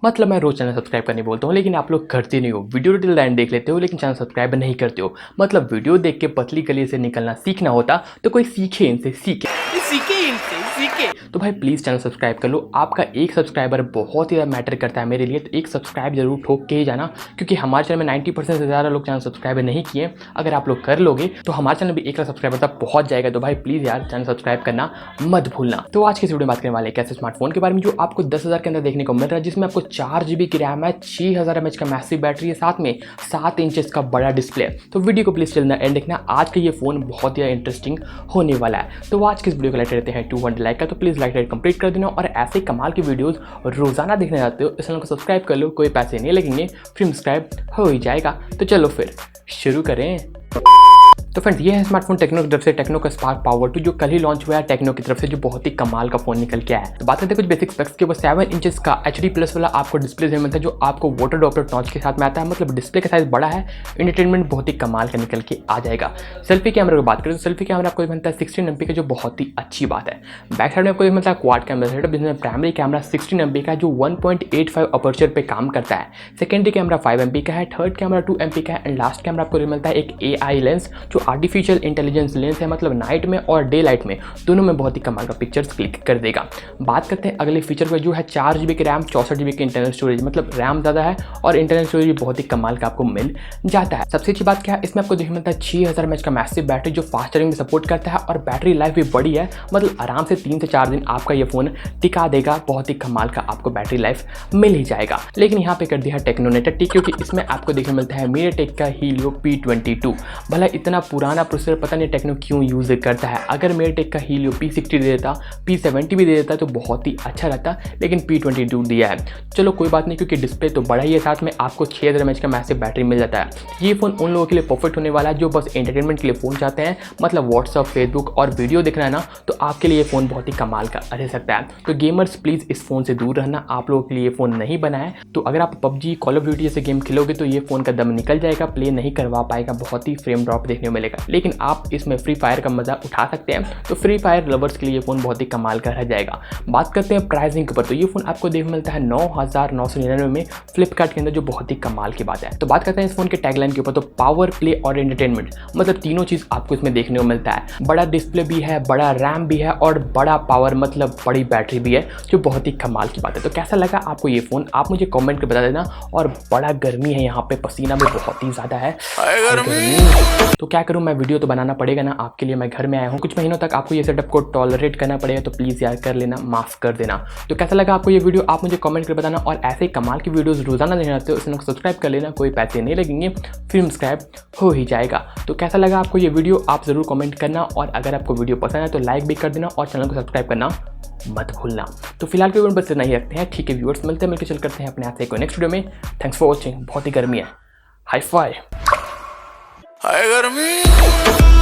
मतलब मैं रोज channel subscribe करने बोलता हूँ लेकिन आप लोग करते नहीं हो। वीडियो टिल एंड देख लेते हो लेकिन चैनल सब्सक्राइब नहीं करते हो। मतलब वीडियो देख के पतली गली से निकलना सीखना होता तो कोई सीखे, इनसे सीखे। तो भाई प्लीज़ चैनल सब्सक्राइब कर लो। आपका एक सब्सक्राइबर बहुत ही ज़्यादा मैटर करता है मेरे लिए, तो एक सब्सक्राइब जरूर ठोक के ही जाना, क्योंकि हमारे चैनल में 90% से ज़्यादा लोग चैनल सब्सक्राइब नहीं किए। अगर आप लोग कर लोगे तो हमारे चैनल भी 1 लाख सब्सक्राइबर तक पहुंच जाएगा। तो भाई प्लीज़ यार चैनल सब्सक्राइब करना मत भूलना। तो आज की इस वीडियो में बात करने वाले हैं कैसे स्मार्टफोन के बारे में जो आपको 10,000 के अंदर देखने को मिल रहा है, जिसमें आपको 4 GB की रैम है, 6000 mAh का मैसिव बैटरी है, साथ में 7 इंचेस का बड़ा डिस्प्ले। तो वीडियो को प्लीज़ चलना एंड देखना। आज का ये फ़ोन बहुत ही इंटरेस्टिंग होने वाला है। तो आज की इस वीडियो को लाइक रहते हैं 200 लाइक का, तो प्लीज़ लाइक कंप्लीट कर देना। और ऐसे कमाल की वीडियोस रोजाना देखने जाते हो इस चैनल को सब्सक्राइब कर लो, कोई पैसे नहीं लगेंगे, फ्री सब्सक्राइब हो ही जाएगा। तो चलो फिर शुरू करें। तो फ्रेंड्स ये है स्मार्टफोन टेक्नो की तरफ से, टेक्नो का स्पार्क पावर 2 जो कल ही लॉन्च हुआ है टेक्नो की तरफ से, जो बहुत ही कमाल का फोन निकल के आया है। तो बात करते हैं कुछ बेसिक स्पेक्स के। वो 7 इंचेस का HD+ वाला आपको डिस्प्ले से मिलता है, जो आपको वाटर ड्रॉपलेट नॉच के साथ में आता है। मतलब डिस्प्ले का साइज बड़ा है, एंटरटेनमेंट बहुत ही कमाल का निकल के आ जाएगा। सेल्फी कैमरा की बात करें तो सेल्फी कैमरा आपको मिलता है 16 MP का, जो बहुत ही अच्छी बात है। बैक साइड में आपको मिलता है क्वाड कैमरा सेटअप, जिसमें प्राइमरी कैमरा 16 MP का जो 1.85 अपर्चर पे काम करता है। सेकेंडरी कैमरा 5 MP का है, थर्ड कैमरा 2 MP का है, एंड लास्ट कैमरा आपको मिलता है एक AI लेंस, जो आर्टिफिशियल इंटेलिजेंस लेंस है। मतलब नाइट में और डे लाइट में दोनों में बहुत ही कमाल का पिक्चर्स क्लिक कर देगा। बात करते हैं अगले फीचर पर, जो है 4 GB की रैम, 64 GB की इंटरनल स्टोरेज। मतलब रैम ज़्यादा है और इंटरनल स्टोरेज भी बहुत ही कमाल का आपको मिल जाता है। सबसे अच्छी बात क्या है, इसमें आपको देखने मिलता है 6000 mAh का मैसिव बैटरी, जो फास्ट चार्जिंग में सपोर्ट करता है, और बैटरी लाइफ भी बड़ी है। मतलब आराम से 3 से 4 दिन आपका ये फोन टिका देगा। बहुत ही कमाल का आपको बैटरी लाइफ मिल ही जाएगा। लेकिन यहाँ पे कर दिया है टेक्नो ने टट्टी, क्योंकि इसमें आपको देखने मिलता है MediaTek का Helio P22। भला इतना पुराना प्रोसेसर पता नहीं टेक्नो क्यों यूज करता है। अगर MediaTek का Helio P60 दे देता, P70 भी दे देता तो बहुत ही अच्छा रहता, लेकिन P22 दिया है। चलो कोई बात नहीं, क्योंकि डिस्प्ले तो बड़ा ही है, साथ में आपको 6000 mAh का मैसिव बैटरी मिल जाता है। ये फोन उन लोगों के लिए परफेक्ट होने वाला है जो बस एंटरटेनमेंट के लिए फोन चाहते हैं। मतलब व्हाट्सअप, फेसबुक और वीडियो देखना है ना, तो आपके लिए ये फोन बहुत ही कमाल का रह सकता है। तो गेमर्स प्लीज इस फोन से दूर रहना, आप लोगों के लिए ये फोन नहीं बना है। तो अगर आप PUBG, कॉल ऑफ ड्यूटी जैसे गेम खेलोगे तो ये फोन का दम निकल जाएगा, प्ले नहीं करवा पाएगा, बहुत ही फ्रेम ड्रॉप देखने को मिलेगा। लेकिन आप इसमें फ्री फायर का मजा उठा सकते हैं, तो फ्री फायर लवर्स के लिए फोन बहुत ही कमाल का रह जाएगा। बात करते हैं प्राइसिंग के ऊपर, तो ये फोन आपको देखने मिलता है 9999 में फ्लिपकार्ट के अंदर, जो बहुत ही कमाल की बात है। तो बात करते हैं इस फोन के टैगलाइन के ऊपर, तो पावर, प्ले और एंटरटेनमेंट, मतलब तीनों चीज आपको इसमें देखने को मिलता है। बड़ा डिस्प्ले भी है, बड़ा रैम भी है और बड़ा पावर मतलब बड़ी बैटरी भी है, जो बहुत ही कमाल की बात है। तो कैसा लगा आपको ये फोन, आप मुझे कमेंट कर बता देना। और बड़ा गर्मी है यहाँ पे, पसीना भी बहुत ही ज्यादा है, तो क्या करूँ मैं, वीडियो तो बनाना पड़ेगा ना आपके लिए। मैं घर में आया हूँ, कुछ महीनों तक आपको ये सेटअप को टॉलरेट करना पड़ेगा, तो प्लीज़ यार कर लेना, माफ़ कर देना। तो कैसा लगा आपको ये वीडियो, आप मुझे कमेंट कर बताना। और ऐसे ही कमाल की वीडियोस रोजाना देखना चाहते हो, इस चैनल को सब्सक्राइब कर लेना, कोई पैसे नहीं लगेंगे, फ्री सब्सक्राइब हो ही जाएगा। तो कैसा लगा आपको ये वीडियो, आप ज़रूर कमेंट करना। और अगर आपको वीडियो पसंद है तो लाइक भी कर देना और चैनल को सब्सक्राइब करना मत भूलना। तो फिलहाल के वीडियो बस इतना ही रखते हैं, ठीक है व्यूअर्स, मिलते हैं, मिलकर चल करते हैं अपने हाथ से कोई नेक्स्ट वीडियो में। Thanks for watching. बहुत ही गर्मी है, हाई फाई, हाय गर्मी।